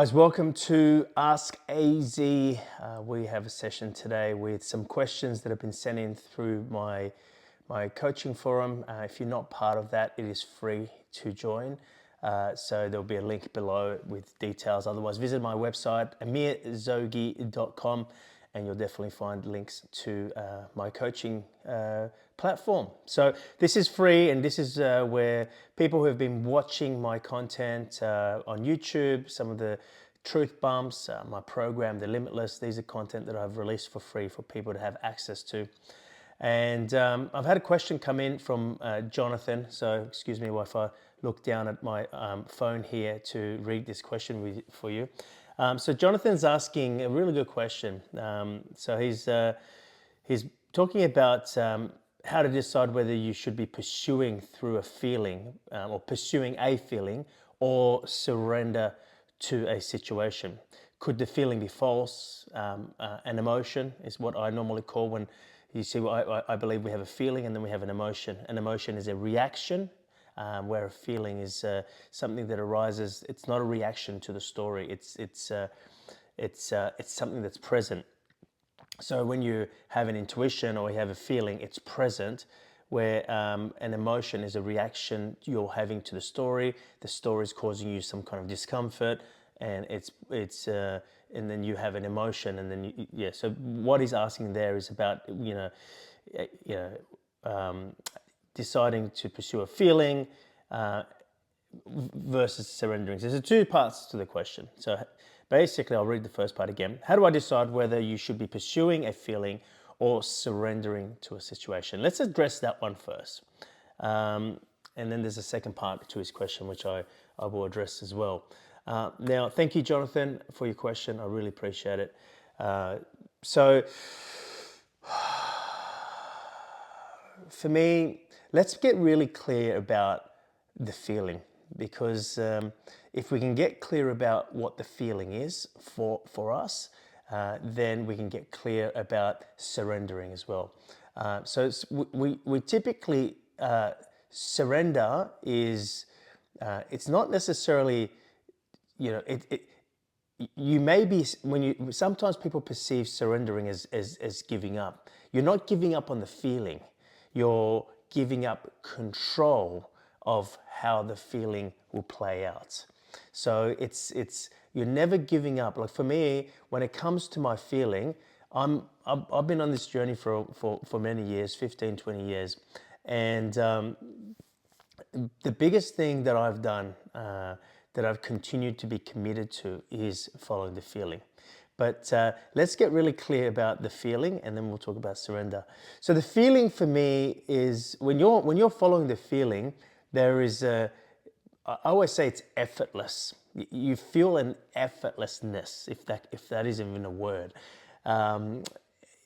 Guys, welcome to Ask AZ. We have a session today with some questions that have been sent in through my coaching forum. If you're not part of that, it is free to join. So there'll be a link below with details. Otherwise, visit my website, amirzogi.com, and you'll definitely find links to my coaching platform. So this is free, and this is where people who have been watching my content on YouTube, some of the truth bumps, my program, The Limitless, these are content that I've released for free for people to have access to. And I've had a question come in from Jonathan, so excuse me if I look down at my phone here to read this question for you. So Jonathan's asking a really good question. So he's talking about how to decide whether you should be pursuing through a feeling or pursuing a feeling or surrender to a situation. Could the feeling be false? An emotion is what I normally call when you see, I believe we have a feeling and then we have an emotion. An emotion is a reaction, where a feeling is something that arises. It's not a reaction to the story. It's something that's present. So when you have an intuition or you have a feeling, it's present. Where an emotion is a reaction you're having to the story. The story is causing you some kind of discomfort, and and then you have an emotion, and then yeah. So what he's asking there is about deciding to pursue a feeling versus surrendering. So there's two parts to the question. So basically, I'll read the first part again. How do I decide whether you should be pursuing a feeling or surrendering to a situation? Let's address that one first. And then there's a second part to his question, which I will address as well. Now, thank you, Jonathan, for your question. I really appreciate it. So for me, let's get really clear about the feeling, because if we can get clear about what the feeling is for us, then we can get clear about surrendering as well. So we typically surrender is it's not necessarily, you may be, sometimes people perceive surrendering as giving up. You're not giving up on the feeling. You're giving up control of how the feeling will play out. So you're never giving up. Like for me, when it comes to my feeling, I've been on this journey for many years, 15, 20 years. And the biggest thing that I've done, that I've continued to be committed to, is following the feeling. But let's get really clear about the feeling, and then we'll talk about surrender. So the feeling for me is when you're following the feeling, there is I always say it's effortless. You feel an effortlessness, if that is even a word. And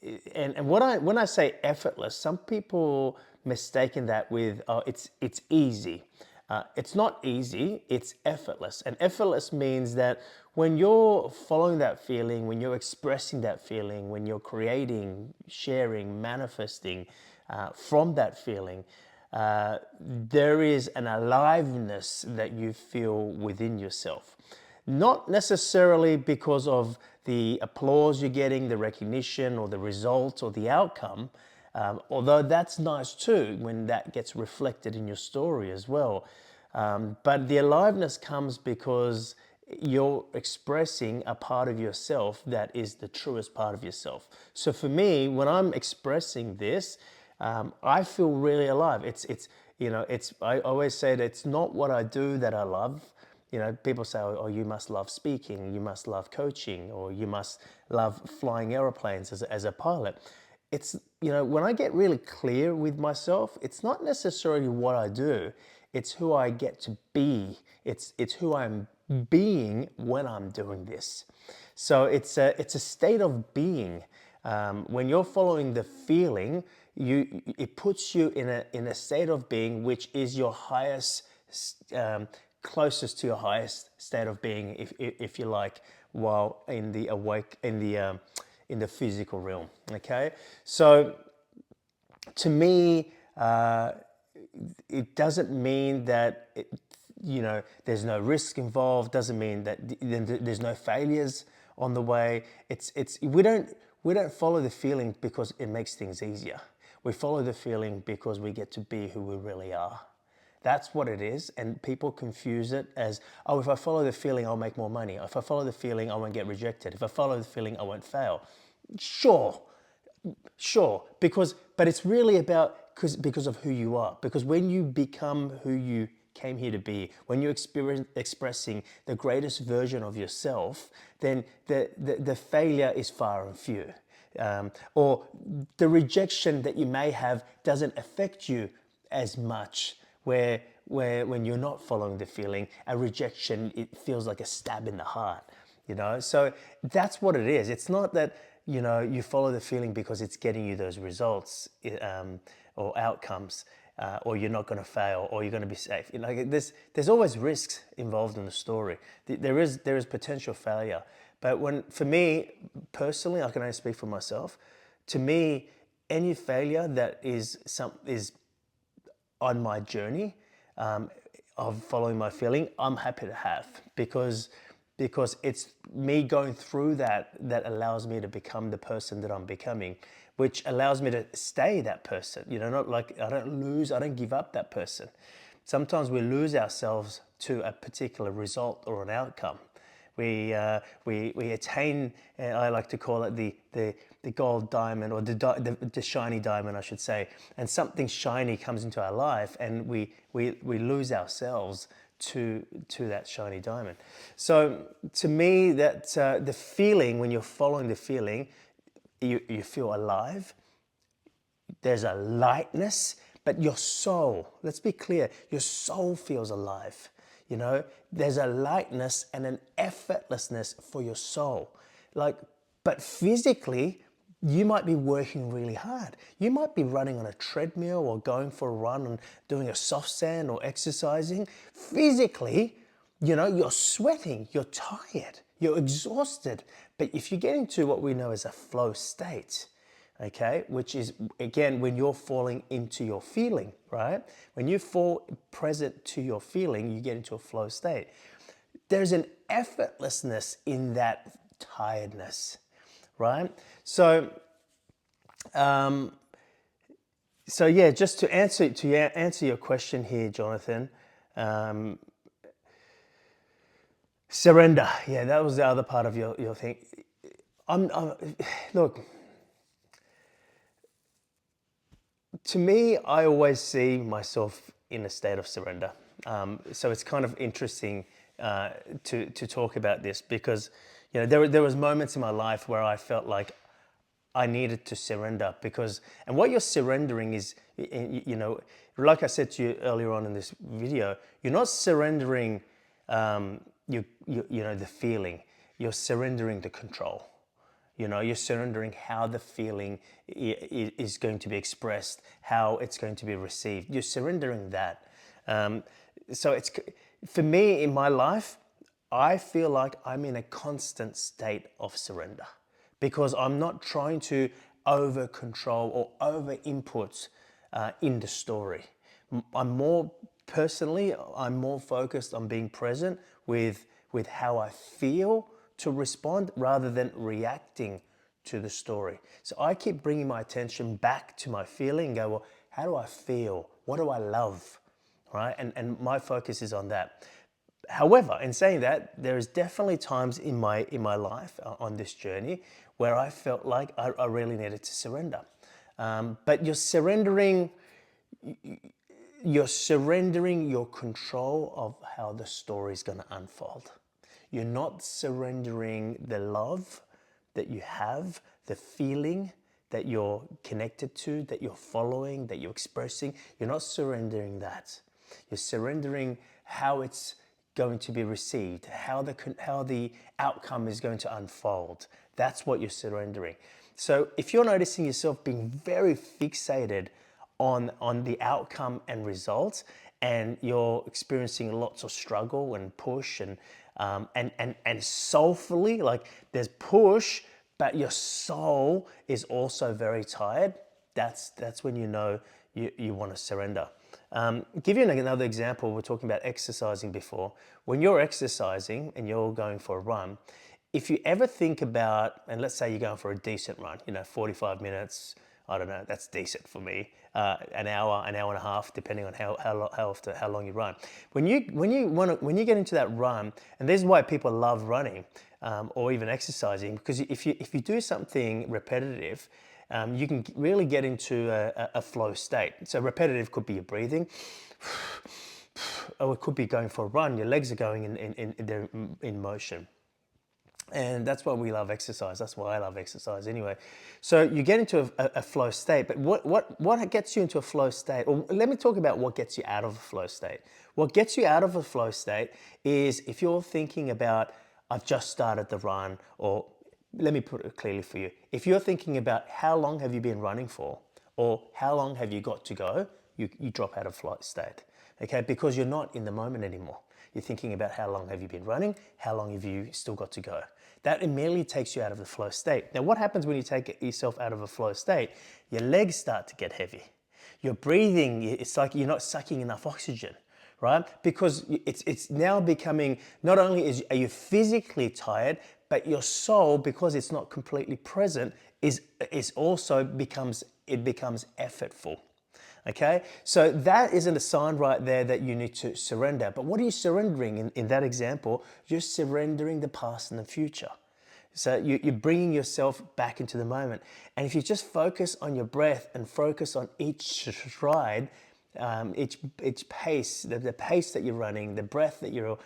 when I say effortless, some people mistaken that with it's easy. It's not easy, it's effortless. And effortless means that when you're following that feeling, when you're expressing that feeling, when you're creating, sharing, manifesting from that feeling, there is an aliveness that you feel within yourself. Not necessarily because of the applause you're getting, the recognition or the result or the outcome, although that's nice too when that gets reflected in your story as well. But the aliveness comes because you're expressing a part of yourself that is the truest part of yourself. So for me, when I'm expressing this, I feel really alive. I always say that it's not what I do that I love. People say, oh, you must love speaking, you must love coaching, or you must love flying airplanes as a pilot. It's, when I get really clear with myself, it's not necessarily what I do, it's who I get to be. It's who I'm being when I'm doing this. So it's a state of being. When you're following the feeling, it puts you in a state of being which is your highest, closest to your highest state of being, if you like, while in the physical realm. Okay, so to me, it doesn't mean that there's no risk involved. Doesn't mean that there's no failures on the way. We don't follow the feeling because it makes things easier. We follow the feeling because we get to be who we really are. That's what it is, and people confuse it as, oh, if I follow the feeling, I'll make more money. If I follow the feeling, I won't get rejected. If I follow the feeling, I won't fail. Sure, but it's really about because of who you are. Because when you become who you came here to be, when you're expressing the greatest version of yourself, then the failure is far and few. Or the rejection that you may have doesn't affect you as much, where when you're not following the feeling, a rejection, it feels like a stab in the heart, So that's what it is. It's not that, you follow the feeling because it's getting you those results or outcomes, or you're not going to fail, or you're going to be safe. There's always risks involved in the story. There is potential failure. But for me personally, I can only speak for myself. To me, any failure that is on my journey of following my feeling, I'm happy to have, because it's me going through that allows me to become the person that I'm becoming, which allows me to stay that person. Not like I don't give up that person. Sometimes we lose ourselves to a particular result or an outcome. We attain, I like to call it the gold diamond, or the shiny diamond, I should say. And something shiny comes into our life, and we lose ourselves to that shiny diamond. So to me, that the feeling, when you're following the feeling, you feel alive. There's a lightness, but your soul, let's be clear, your soul feels alive. There's a lightness and an effortlessness for your soul. But physically, you might be working really hard. You might be running on a treadmill or going for a run and doing a soft sand or exercising. Physically, you're sweating, you're tired, you're exhausted. But if you get into what we know as a flow state, okay, which is, again, when you're falling into your feeling, right? When you fall present to your feeling, you get into a flow state. There's an effortlessness in that tiredness, right? So yeah, just to answer your question here, Jonathan, surrender. Yeah, that was the other part of your thing. Look, to me, I always see myself in a state of surrender. So it's kind of interesting to talk about this, because there was moments in my life where I felt like I needed to surrender, and what you're surrendering is, like I said to you earlier on in this video, you're not surrendering the feeling. You're surrendering the control. You're surrendering how the feeling is going to be expressed, how it's going to be received. You're surrendering that. So it's, for me in my life, I feel like I'm in a constant state of surrender, because I'm not trying to over control or over input in the story. I'm more focused on being present with how I feel to respond, rather than reacting to the story. So I keep bringing my attention back to my feeling and go, well, how do I feel? What do I love? Right? And my focus is on that. However, in saying that, there is definitely times in my life on this journey where I felt like I really needed to surrender. But you're surrendering your control of how the story is going to unfold. You're not surrendering the love that you have, the feeling that you're connected to, that you're following, that you're expressing. You're not surrendering that. You're surrendering how it's going to be received, how the outcome is going to unfold. That's what you're surrendering. So if you're noticing yourself being very fixated on the outcome and results, and you're experiencing lots of struggle and push and soulfully, like there's push, but your soul is also very tired, that's when you know you want to surrender. Give you another example. We're talking about exercising before. When you're exercising and you're going for a run, if you ever think about, and let's say you're going for a decent run, 45 minutes, I don't know, that's decent for me. An hour and a half, depending on how long you run. When you get into that run, and this is why people love running or even exercising, because if you do something repetitive, you can really get into a flow state. So repetitive could be your breathing, or it could be going for a run. Your legs are going in motion. And that's why we love exercise. That's why I love exercise anyway. So you get into a flow state, but what gets you into a flow state? Or let me talk about what gets you out of a flow state. What gets you out of a flow state is if you're thinking about, I've just started the run, or let me put it clearly for you. If you're thinking about how long have you been running for, or how long have you got to go, you drop out of flow state, okay? Because you're not in the moment anymore. You're thinking about how long have you been running, how long have you still got to go. That immediately takes you out of the flow state. Now, what happens when you take yourself out of a flow state? Your legs start to get heavy. Your breathing, it's like you're not sucking enough oxygen, right? Because it's now becoming, not only are you physically tired, but your soul, because it's not completely present, is also becomes effortful. Okay, so that isn't a sign right there that you need to surrender. But what are you surrendering in that example? You're surrendering the past and the future. So you're bringing yourself back into the moment. And if you just focus on your breath and focus on each stride, each pace, the pace that you're running, the breath that you're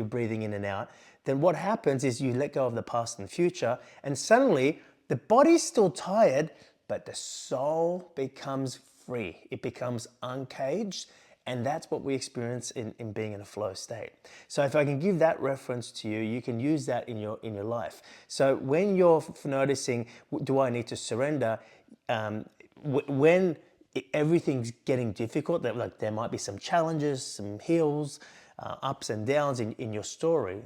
breathing in and out, then what happens is you let go of the past and future, and suddenly the body's still tired, but the soul becomes free. It becomes uncaged, and that's what we experience in being in a flow state. So if I can give that reference to you, you can use that in your life. So when you're noticing, do I need to surrender? When everything's getting difficult, that like there might be some challenges, some hills, ups and downs in your story,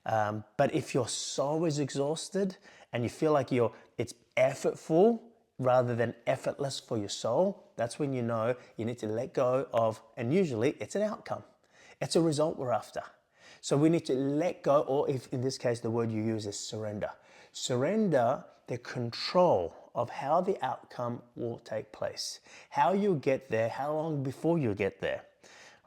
but if your soul is exhausted and you feel like it's effortful rather than effortless for your soul, that's when you know you need to let go of, and usually it's an outcome. It's a result we're after. So we need to let go, or if in this case the word you use is surrender. Surrender the control of how the outcome will take place, how you'll get there, how long before you get there.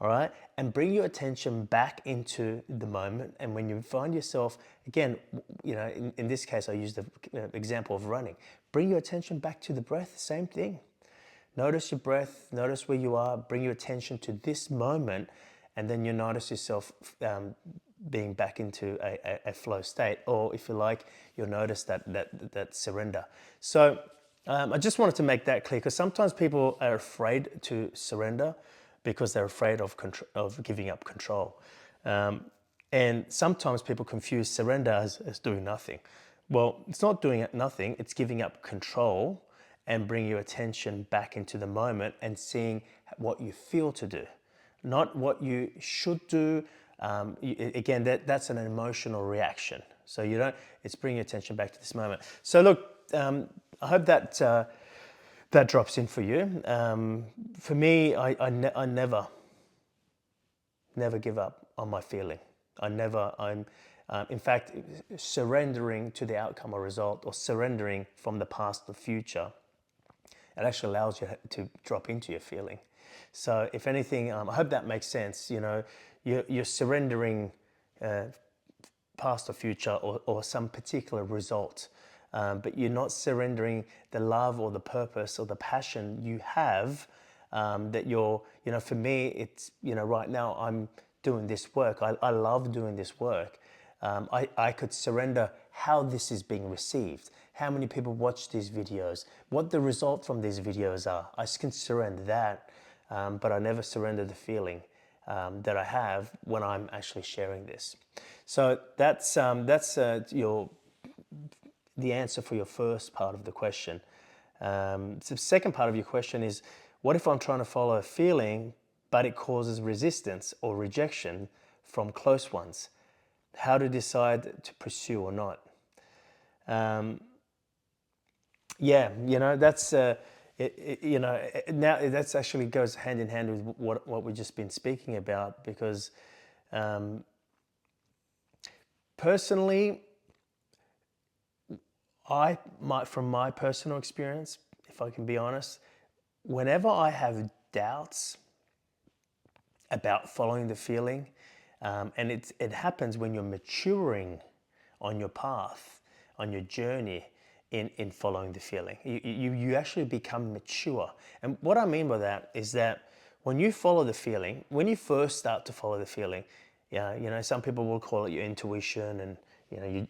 All right, and bring your attention back into the moment. And when you find yourself, again, in this case, I use the example of running. Bring your attention back to the breath, same thing. Notice your breath, notice where you are, bring your attention to this moment, and then you notice yourself being back into a flow state. Or if you like, you'll notice that surrender. So I just wanted to make that clear, because sometimes people are afraid to surrender because they're afraid of giving up control. And sometimes people confuse surrender as doing nothing. Well, it's not doing nothing, it's giving up control and bringing your attention back into the moment and seeing what you feel to do, not what you should do. Again, that's an emotional reaction. So it's bringing your attention back to this moment. So look, I hope that that drops in for you. For me, I never give up on my feeling. In fact, surrendering to the outcome or result, or surrendering from the past to the future, it actually allows you to drop into your feeling. So if anything, I hope that makes sense. You're surrendering past or future, or some particular result. But you're not surrendering the love or the purpose or the passion you have, that for me, it's, right now I'm doing this work. I love doing this work. I could surrender how this is being received, how many people watch these videos, what the result from these videos are. I can surrender that, but I never surrender the feeling that I have when I'm actually sharing this. So that's the answer for your first part of the question. So the second part of your question is, what if I'm trying to follow a feeling, but it causes resistance or rejection from close ones? How to decide to pursue or not? That's Now that's actually goes hand in hand with what we've just been speaking about, because personally, from my personal experience, if I can be honest, whenever I have doubts about following the feeling, and it happens when you're maturing on your path, on your journey in following the feeling. You actually become mature. And what I mean by that is that when you follow the feeling, when you first start to follow the feeling, yeah, some people will call it your intuition, and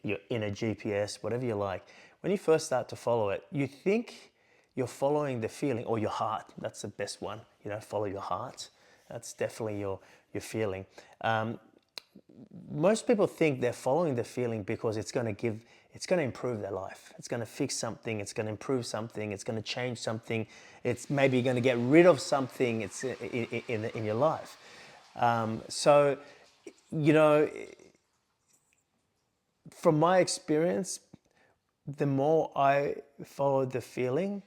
your inner GPS, whatever you like. When you first start to follow it, you think you're following the feeling, or your heart. That's the best one. Follow your heart. That's definitely your feeling. Most people think they're following the feeling because it's going to improve their life. It's going to fix something. It's going to improve something. It's going to change something. It's maybe going to get rid of something. It's in your life. So, from my experience, the more I followed the feeling,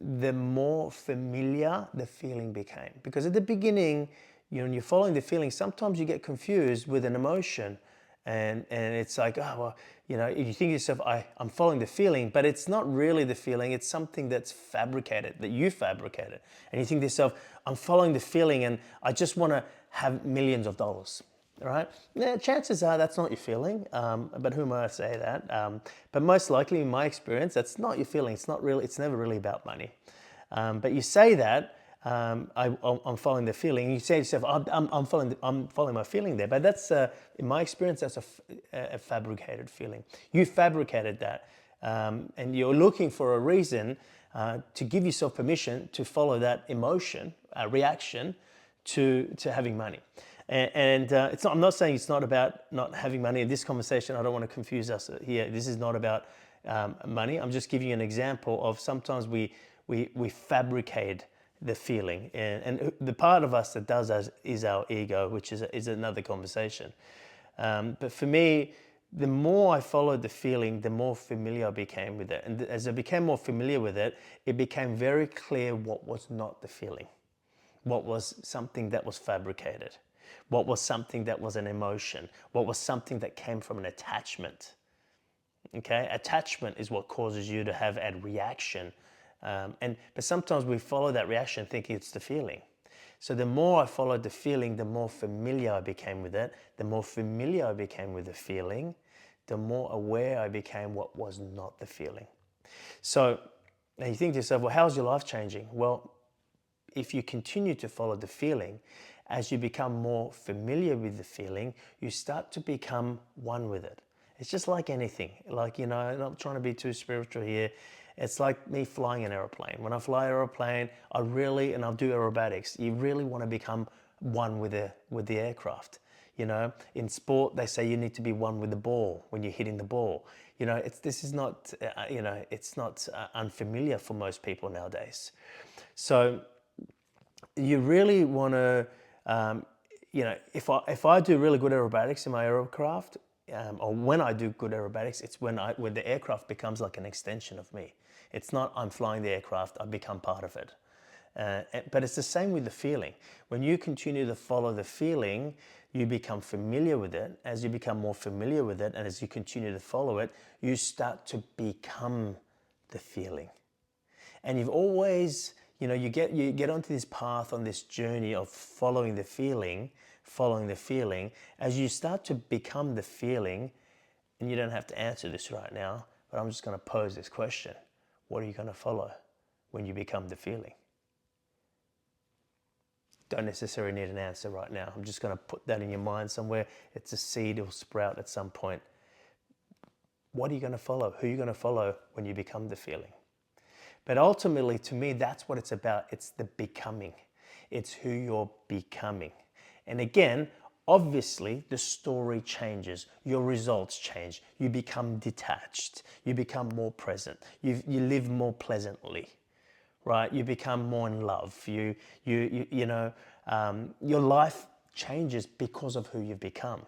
the more familiar the feeling became. Because at the beginning, when you're following the feeling, sometimes you get confused with an emotion, and it's like, oh, well, you think to yourself, I'm following the feeling, but it's not really the feeling. It's something that's fabricated, that you fabricated. And you think to yourself, I'm following the feeling and I just want to have millions of dollars. All right. Now, chances are that's not your feeling, but who am I to say that? But most likely, in my experience, that's not your feeling. It's not really. It's never really about money. But you say that I'm following the feeling. You say to yourself, I'm following my feeling there. But that's, in my experience, that's a fabricated feeling. You fabricated that, and you're looking for a reason to give yourself permission to follow that emotion, reaction to having money. And it's not, I'm not saying it's not about not having money. In this conversation, I don't want to confuse us here. This is not about money. I'm just giving you an example of sometimes we fabricate the feeling. And the part of us that does that is our ego, which is another conversation. But for me, the more I followed the feeling, the more familiar I became with it. And as I became more familiar with it, it became very clear what was not the feeling. What was something that was fabricated? What was something that was an emotion? What was something that came from an attachment? Okay, attachment is what causes you to have a reaction, but sometimes we follow that reaction thinking it's the feeling. So the more I followed the feeling, the more familiar I became with it. The more familiar I became with the feeling, the more aware I became what was not the feeling. So now you think to yourself, well, how's your life changing? Well, if you continue to follow the feeling, as you become more familiar with the feeling, you start to become one with it. It's just like anything. Like, I'm not trying to be too spiritual here. It's like me flying an aeroplane. When I fly an aeroplane, and I'll do aerobatics, you really want to become one with the aircraft. In sport, they say you need to be one with the ball when you're hitting the ball. This is not, it's not unfamiliar for most people nowadays. So you really want to, if I do really good aerobatics in my aircraft, or when I do good aerobatics, it's when the aircraft becomes like an extension of me. It's not I'm flying the aircraft, I become part of it. But it's the same with the feeling. When you continue to follow the feeling, you become familiar with it. As you become more familiar with it, and as you continue to follow it, you start to become the feeling. And you've always, you get onto this path, on this journey of following the feeling. As you start to become the feeling, and you don't have to answer this right now, but I'm just going to pose this question. What are you going to follow when you become the feeling? Don't necessarily need an answer right now. I'm just going to put that in your mind somewhere. It's a seed, it'll sprout at some point. What are you going to follow? Who are you going to follow when you become the feeling? But ultimately, to me, that's what it's about. It's the becoming. It's who you're becoming. And again, obviously, the story changes. Your results change. You become detached. You become more present. You live more pleasantly, right? You become more in love. Your life changes because of who you've become.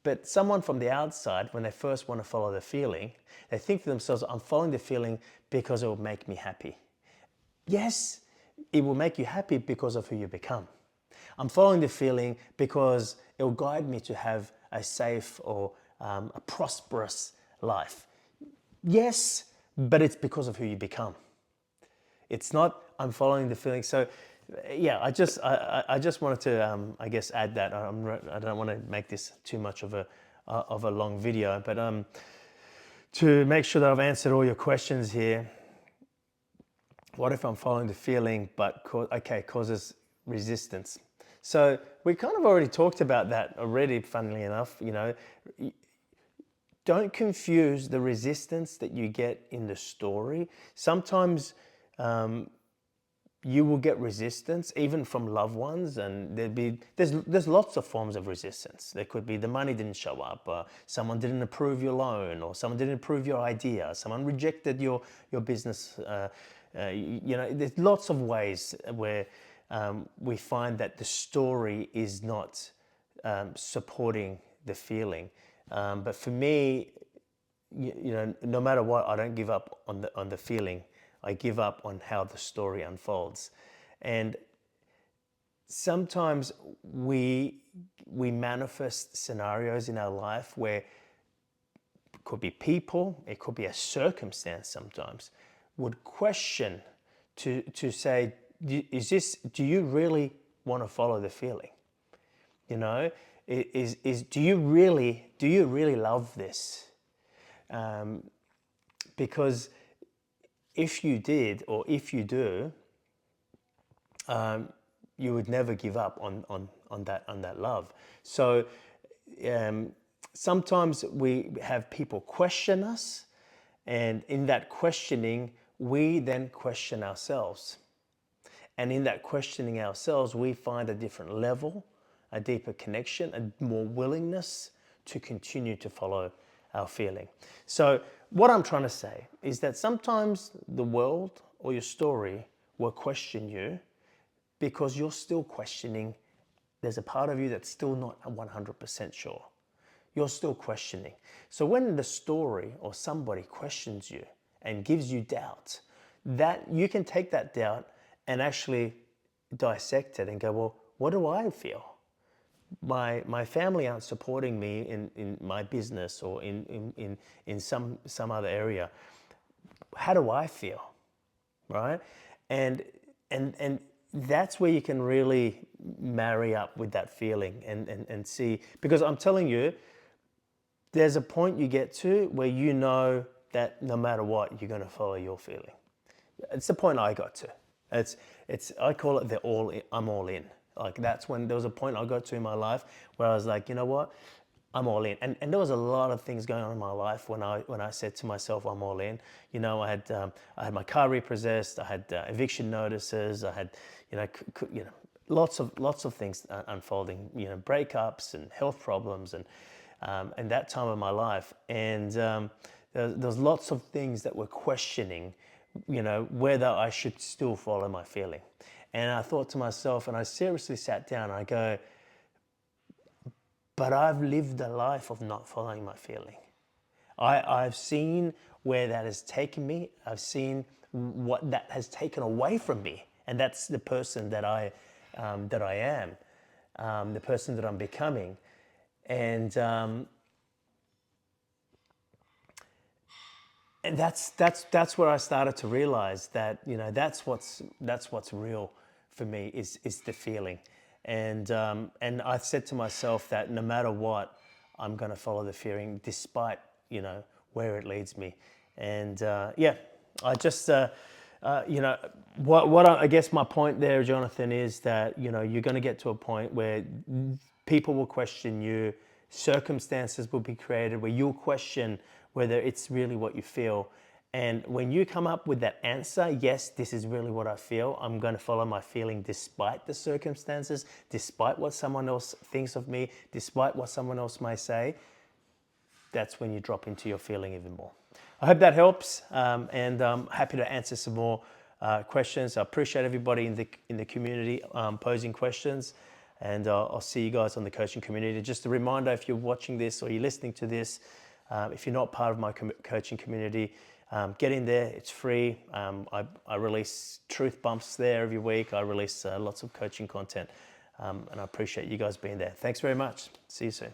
But someone from the outside, when they first want to follow the feeling, they think to themselves, I'm following the feeling because it will make me happy. Yes, it will make you happy because of who you become. I'm following the feeling because it will guide me to have a safe or a prosperous life. Yes, but it's because of who you become. It's not I'm following the feeling. So, yeah, I just wanted to I guess add that. I don't want to make this too much of a long video, but to make sure that I've answered all your questions here. What if I'm following the feeling, but causes resistance? So we kind of already talked about that already. Funnily enough, don't confuse the resistance that you get in the story. Sometimes you will get resistance even from loved ones, and there's lots of forms of resistance. There could be the money didn't show up, someone didn't approve your loan, or someone didn't approve your idea, someone rejected your business. There's lots of ways where we find that the story is not supporting the feeling. But for me, no matter what, I don't give up on the feeling. I give up on how the story unfolds. And sometimes we manifest scenarios in our life where it could be people, it could be a circumstance sometimes, would question to say, do you really want to follow the feeling? Do you really love this? Because if you did, or if you do, you would never give up on that love. So sometimes we have people question us, and in that questioning, we then question ourselves. And in that questioning ourselves, we find a different level, a deeper connection, a more willingness to continue to follow our feeling. So what I'm trying to say is that sometimes the world or your story will question you because you're still questioning. There's a part of you that's still not 100% sure. You're still questioning. So when the story or somebody questions you and gives you doubt, that you can take that doubt and actually dissect it and go, well, what do I feel? My family aren't supporting me in my business or in some other area. How do I feel? Right? And that's where you can really marry up with that feeling and see, because I'm telling you, there's a point you get to where you know that no matter what, you're going to follow your feeling. It's the point I got to. I call it I'm all in. Like, that's when there was a point I got to in my life where I was like, you know what, I'm all in. And there was a lot of things going on in my life when I said to myself, I'm all in. I had my car repossessed, I had eviction notices, I had lots of things unfolding, breakups and health problems and that time of my life. And there's lots of things that were questioning, whether I should still follow my feeling. And I thought to myself, and I seriously sat down and I go, but I've lived a life of not following my feeling. I've seen where that has taken me. I've seen what that has taken away from me. And that's the person that I am, the person that I'm becoming. And that's where I started to realize that that's what's real for me is the feeling, and I said to myself that no matter what, I'm going to follow the feeling despite where it leads me, and I just I guess my point there, Jonathan, is that you're going to get to a point where people will question you, circumstances will be created where you'll question whether it's really what you feel. And when you come up with that answer, yes, this is really what I feel, I'm going to follow my feeling despite the circumstances, despite what someone else thinks of me, despite what someone else may say, that's when you drop into your feeling even more. I hope that helps, and I'm happy to answer some more questions. I appreciate everybody in the community posing questions, and I'll see you guys on the coaching community. Just a reminder, if you're watching this or you're listening to this, if you're not part of my coaching community, Get in there, it's free. I release truth bumps there every week. I release lots of coaching content, and I appreciate you guys being there. Thanks very much. See you soon.